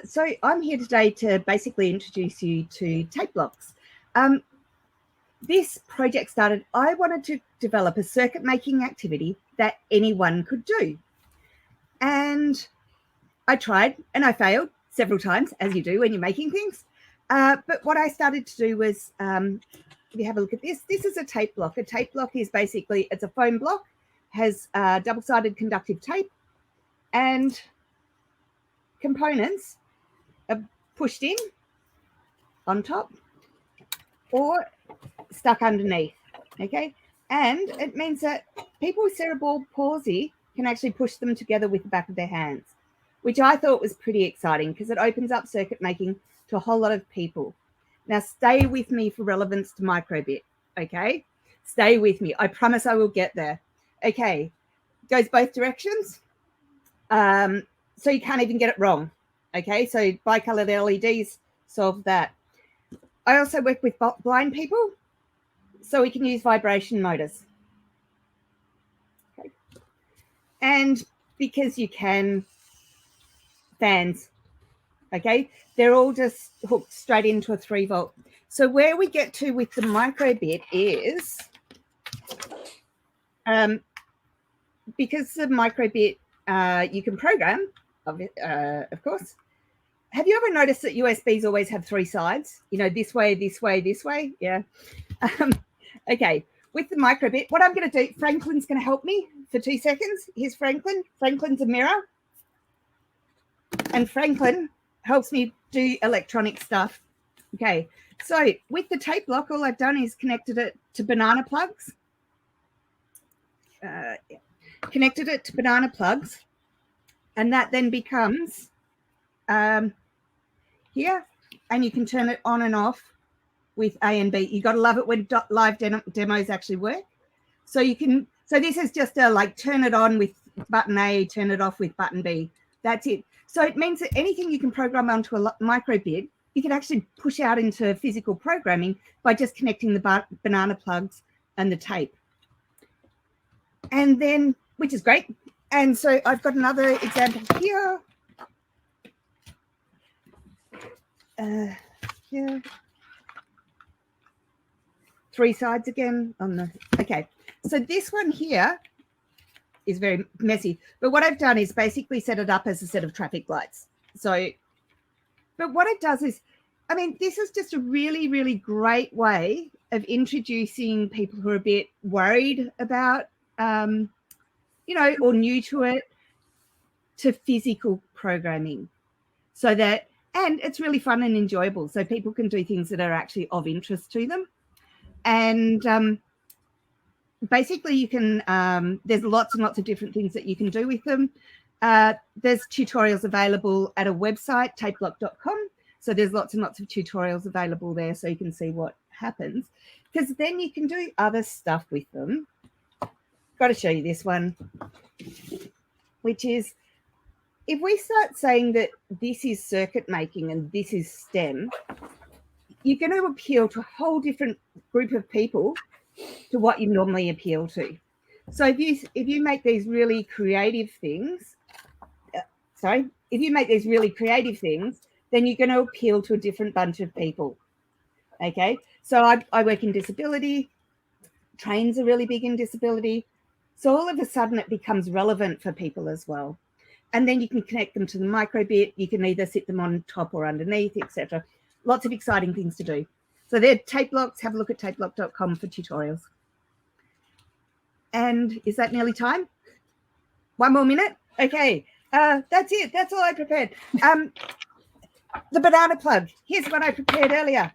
So I'm here today to basically introduce you to TapeBlocks. This project started, I wanted to develop a circuit making activity that anyone could do. And I tried and I failed several times, as you do when you're making things. But what I started to do was, if you have a look at this is a tape block. A tape block is basically, it's a foam block, has double-sided conductive tape, and components are pushed in on top or stuck underneath, okay? And it means that people with cerebral palsy can actually push them together with the back of their hands, which I thought was pretty exciting because it opens up circuit making to a whole lot of people. Now, stay with me for relevance to microbit, okay? Stay with me. I promise I will get there. Okay, goes both directions. So you can't even get it wrong, okay? So bicolored LEDs solve that. I also work with blind people, so we can use vibration motors. Okay. And because you can, fans, okay? They're all just hooked straight into a 3-volt. So where we get to with the microbit is, because the microbit you can program, of course. Have you ever noticed that USBs always have 3 sides? You know, this way, this way, this way. Yeah. Okay. With the microbit, what I'm going to do, Franklin's going to help me for 2 seconds. Here's Franklin. Franklin's a mirror. And Franklin helps me do electronic stuff. Okay. So with the tape block, all I've done is connected it to banana plugs. Connected it to banana plugs. And that then becomes here, and you can turn it on and off with A and B. You got to love it when live demos actually work. So you can, so this is just a like turn it on with button A, turn it off with button B. That's it. So it means that anything you can program onto a microbit, you can actually push out into physical programming by just connecting the banana plugs and the tape. And then, which is great. And so I've got another example here. Yeah. 3 sides again on the, okay. So this one here is very messy, but what I've done is basically set it up as a set of traffic lights. So, but what it does is, I mean, this is just a really, really great way of introducing people who are a bit worried about, you know, or new to it, to physical programming, so that, and it's really fun and enjoyable. So people can do things that are actually of interest to them. And basically you can, there's lots and lots of different things that you can do with them. There's tutorials available at a website, TapeBlock.com. So there's lots and lots of tutorials available there so you can see what happens, because then you can do other stuff with them. Got to show you this one, which is, if we start saying that this is circuit making and this is STEM, you're going to appeal to a whole different group of people to what you normally appeal to. So if you make these really creative things, then you're going to appeal to a different bunch of people. Okay, so I work in disability. Trains are really big in disability. So all of a sudden it becomes relevant for people as well. And then you can connect them to the microbit. You can either sit them on top or underneath, etc. Lots of exciting things to do. So they're TapeBlocks. Have a look at TapeBlock.com for tutorials. And is that nearly time? 1 more minute? Okay. That's it. That's all I prepared. The banana plug. Here's what I prepared earlier.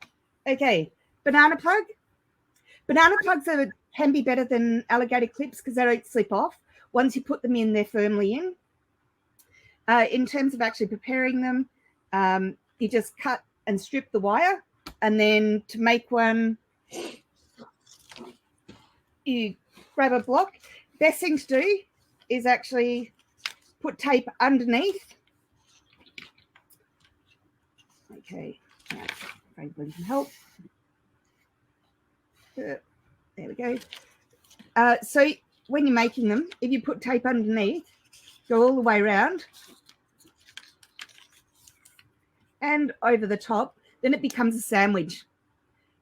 Okay. Banana plug. Banana plugs can be better than alligator clips because they don't slip off. Once you put them in, they're firmly in. In terms of actually preparing them, you just cut and strip the wire, and then to make one, you grab a block. Best thing to do is actually put tape underneath. Okay, now Franklin can help. There we go. So when you're making them, if you put tape underneath, go all the way around, and over the top, then it becomes a sandwich.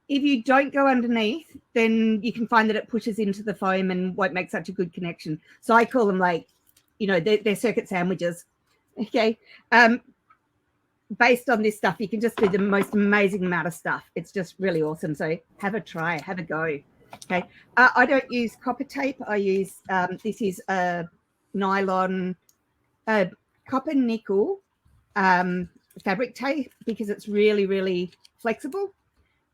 If you don't go underneath, then you can find that it pushes into the foam and won't make such a good connection. So I call them like, they're circuit sandwiches. Okay. Based on this stuff, you can just do the most amazing amount of stuff. It's just really awesome. So have a try, have a go. Okay. I don't use copper tape. I use, this is a nylon, copper nickel fabric tape, because it's really, really flexible.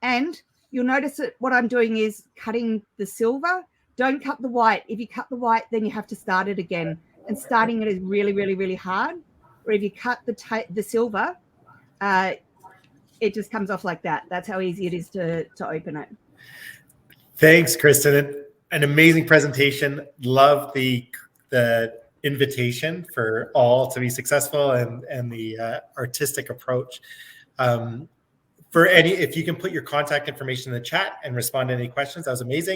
And you'll notice that what I'm doing is cutting the silver. Don't cut the white. If you cut the white, then you have to start it again. And starting it is really, really, really hard. Or if you cut the silver, it just comes off like that. That's how easy it is to open it. Thanks, Kirsten. An amazing presentation. Love the invitation for all to be successful and the artistic approach. If you can put your contact information in the chat and respond to any questions, that was amazing.